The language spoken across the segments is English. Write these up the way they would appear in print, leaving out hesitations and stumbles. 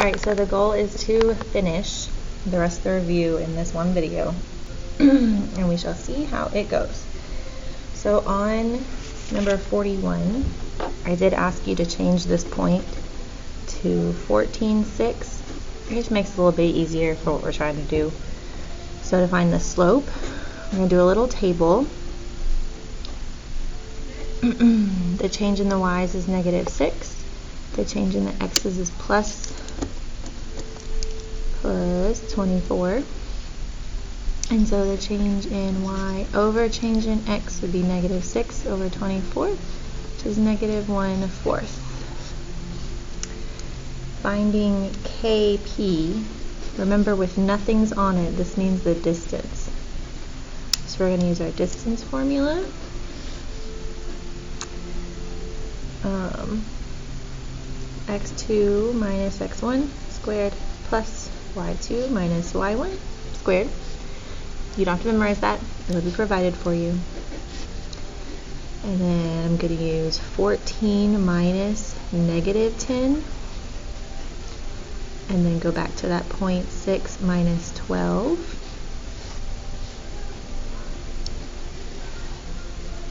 Alright, so the goal is to finish the rest of the review in this one video, and we shall see how it goes. So on number 41, I did ask you to change this point to 14.6. It just makes it a little bit easier for what we're trying to do. So to find the slope, we're going to do a little table. The change in the y's is -6. The change in the x's is plus 24. And so the change in y over change in x would be -6 over 24, which is -1/4. Finding KP, remember with nothing's on it, this means the distance. So we're going to use our distance formula. X2 minus x1 squared plus y2 minus y1 squared. You don't have to memorize that, it will be provided for you. And then I'm going to use 14 minus -10, and then go back to that 0.6 minus 12.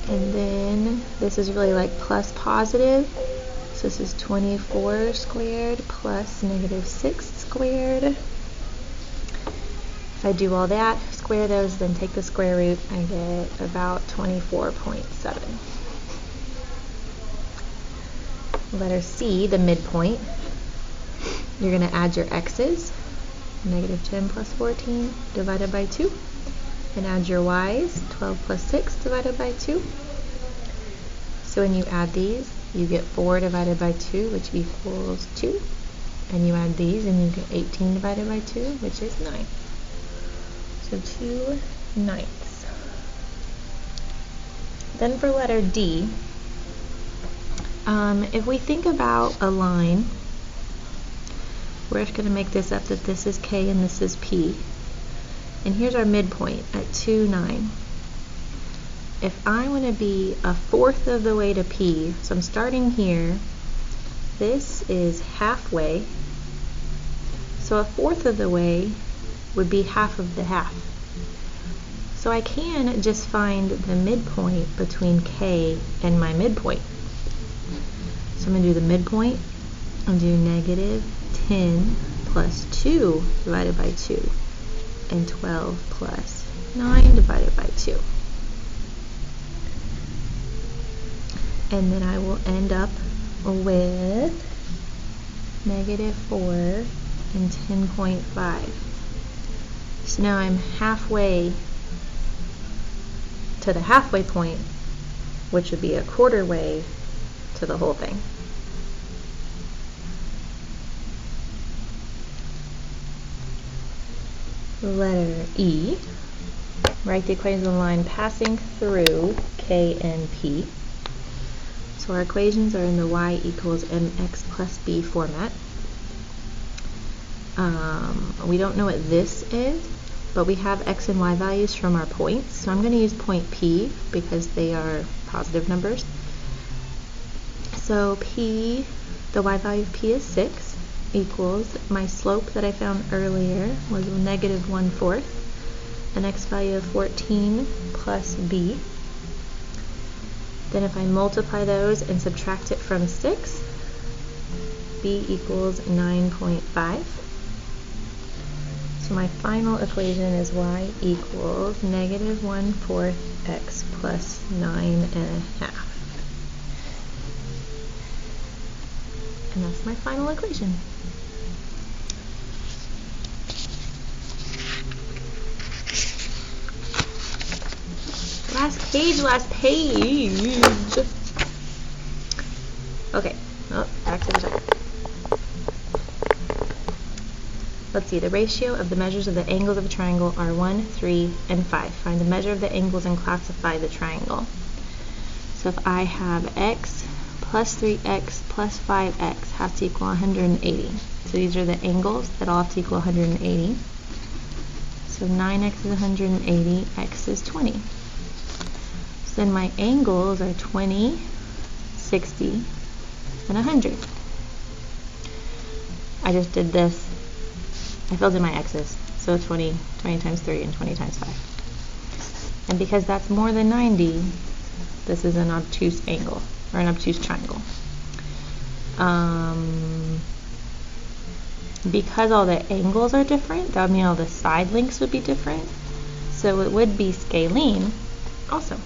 And then this is really like plus positive. So this is 24 squared plus -6 squared. If I do all that, square those, then take the square root, I get about 24.7. Letter C, the midpoint. You're going to add your x's, -10 plus 14 divided by 2, and add your y's, 12 plus 6 divided by 2. So when you add these, you get 4 divided by 2, which equals 2. And you add these, and you get 18 divided by 2, which is 9. So 2/9. Then for letter D, if we think about a line, we're just going to make this up that this is K and this is P. And here's our midpoint at 2/9. If I want to be 1/4 of the way to P, so I'm starting here, this is halfway, so 1/4 of the way would be half of the half. So I can just find the midpoint between K and my midpoint. So I'm going to do the midpoint, I'll do -10 plus 2 divided by 2, and 12 plus 9 divided by 2. And then I will end up with -4 and 10.5. So now I'm halfway to the halfway point, which would be 1/4 way to the whole thing. Letter E, write the equation of the line passing through K and P. So our equations are in the y equals mx plus b format. We don't know what this is, but we have x and y values from our points. So I'm going to use point P because they are positive numbers. So P, the y value of P is 6, equals my slope that I found earlier was -1/4, an x value of 14 plus b. Then if I multiply those and subtract it from 6, b equals 9.5. So my final equation is y equals -1/4 x plus 9.5. And that's my final equation. Last page. Okay, back to the top. Let's see, the ratio of the measures of the angles of a triangle are 1, 3, and 5. Find the measure of the angles and classify the triangle. So if I have x plus 3x plus 5x has to equal 180. So these are the angles that all have to equal 180. So 9x is 180, x is 20. So then my angles are 20, 60, and 100. I I just did this. I filled in my x's. So 20 times 3 and 20 times 5. And because that's more than 90, this is an obtuse angle, or an obtuse triangle. Because all the angles are different, that would mean all the side lengths would be different. So it would be scalene also.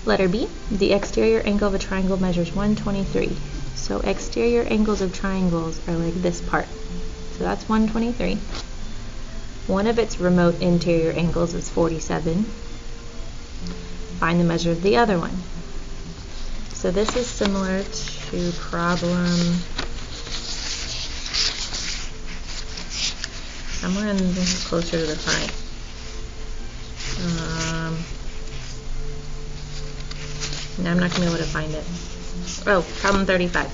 Letter B, the exterior angle of a triangle measures 123. So exterior angles of triangles are like this part. So that's 123. One of its remote interior angles is 47. Find the measure of the other one. So this is similar to problem somewhere in closer to the front. Now I'm not going to be able to find it. Oh, problem 35,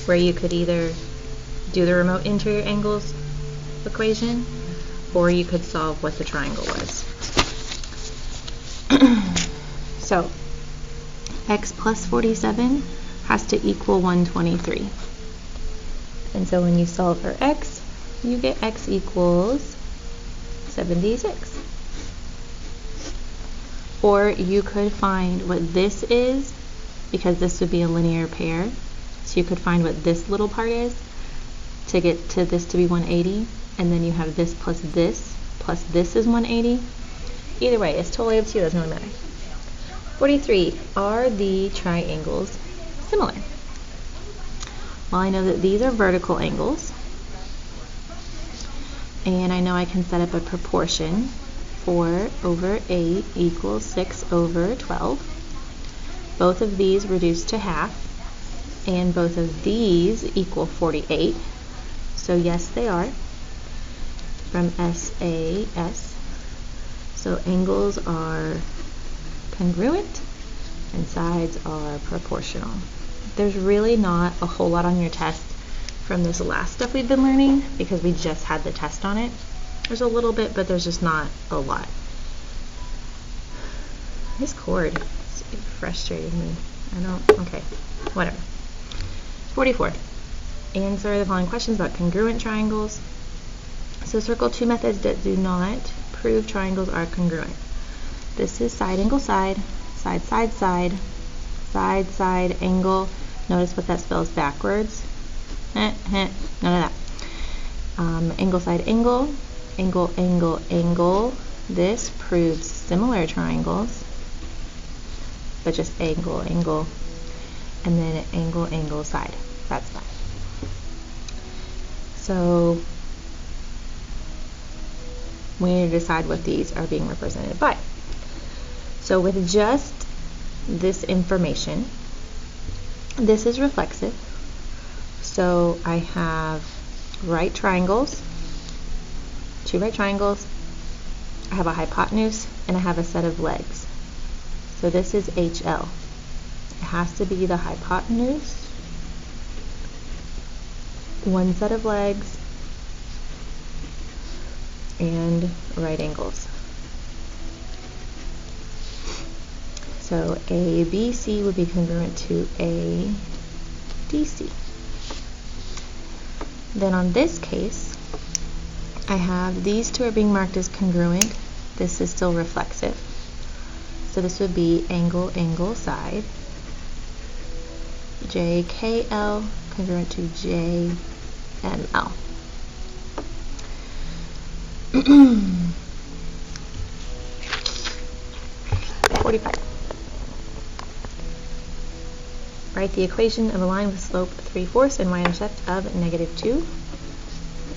where you could either do the remote interior angles equation, or you could solve what the triangle was. So, x plus 47 has to equal 123. And so when you solve for x, you get x equals 76. Or you could find what this is, because this would be a linear pair. So you could find what this little part is to get to this to be 180, and then you have this plus this is 180. Either way, it's totally up to you, it doesn't really matter. 43, are the triangles similar? Well, I know that these are vertical angles, and I know I can set up a proportion. 4 over 8 equals 6 over 12. Both of these reduce to half, and both of these equal 48. So yes, they are from SAS. So angles are congruent and sides are proportional. There's really not a whole lot on your test from this last stuff we've been learning, because we just had the test on it. There's a little bit, but there's just not a lot. This cord is frustrating me. Okay, whatever. 44. Answer the following questions about congruent triangles. So circle two methods that do not prove triangles are congruent. This is side angle side, side side side, side side angle. Notice what that spells backwards. None of that. Angle side angle. Angle, angle, angle. This proves similar triangles, but just angle, angle, and then angle, angle, side. That's fine. So we need to decide what these are being represented by. So with just this information, this is reflexive. So I have right triangles, two right triangles, I have a hypotenuse, and I have a set of legs. So this is HL. It has to be the hypotenuse, one set of legs, and right angles. So ABC would be congruent to ADC. Then on this case, I have these two are being marked as congruent. This is still reflexive. So this would be angle, angle, side. JKL congruent to JML. 45. Write the equation of a line with slope 3/4 and y-intercept of -2.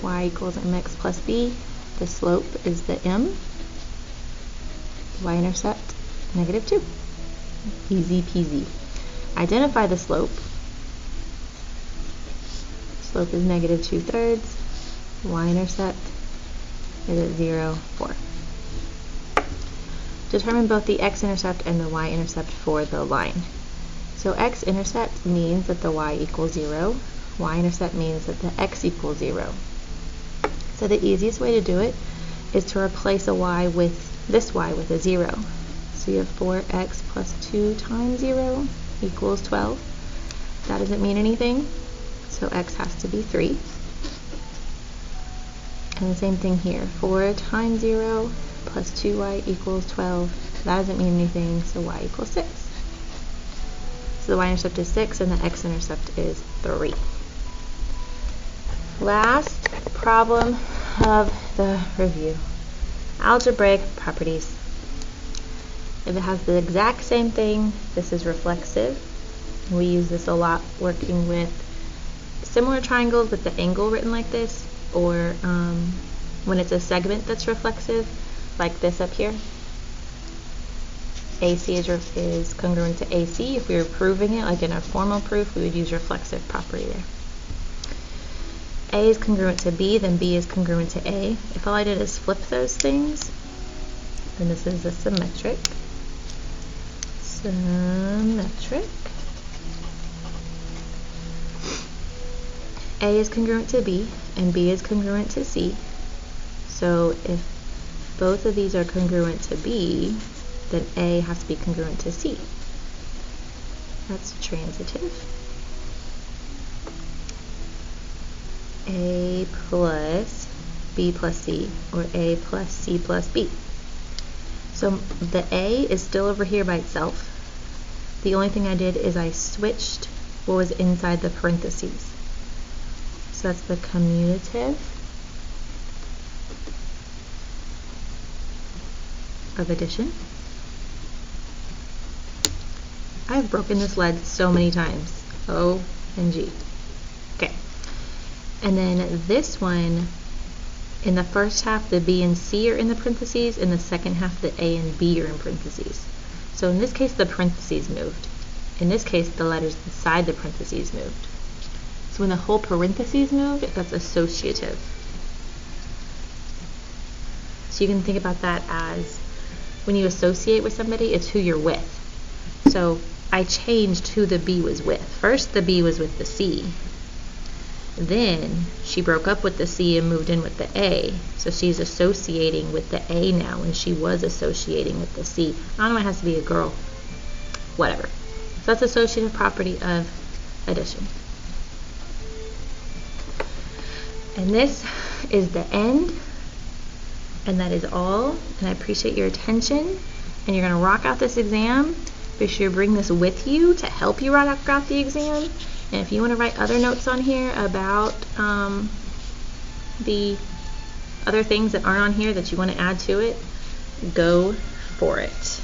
Y equals mx plus b. The slope is the m. Y-intercept -2. Easy peasy. Identify the slope. Slope is -2/3. Y-intercept is at 0, 4. Determine both the x-intercept and the y-intercept for the line. So x-intercept means that the y equals 0. Y-intercept means that the x equals 0. So the easiest way to do it is to replace a y with this y with a 0. So you have 4x plus 2 times 0 equals 12. That doesn't mean anything. so x has to be 3. And the same thing here, 4 times 0 plus 2y equals 12. That doesn't mean anything, so y equals 6. So the y-intercept is 6 and the x-intercept is 3. Last problem of the review. Algebraic properties. If it has the exact same thing, this is reflexive. We use this a lot working with similar triangles with the angle written like this, or when it's a segment that's reflexive, like this up here. AC is congruent to AC. If we were proving it, like in a formal proof, we would use reflexive property there. A is congruent to B, then B is congruent to A. If all I did is flip those things, then this is a symmetric. A is congruent to B, and B is congruent to C. So if both of these are congruent to B, then A has to be congruent to C. That's transitive. A plus B plus C, or A plus C plus B. So the A is still over here by itself. The only thing I did is I switched what was inside the parentheses. So that's the commutative of addition. I've broken this lead so many times. OMG. Okay. And then this one, in the first half, the B and C are in the parentheses. In the second half, the A and B are in parentheses. So in this case, the parentheses moved. In this case, the letters inside the parentheses moved. So when the whole parentheses moved, that's associative. So you can think about that as when you associate with somebody, it's who you're with. So I changed who the B was with. First, the B was with the C. Then she broke up with the C and moved in with the A. So she's associating with the A now, and she was associating with the C. I don't know, it has to be a girl. Whatever. So that's associative property of addition. And this is the end, and that is all. And I appreciate your attention, and you're going to rock out this exam. Be sure to bring this with you to help you rock out the exam. And if you want to write other notes on here about the other things that aren't on here that you want to add to it, go for it.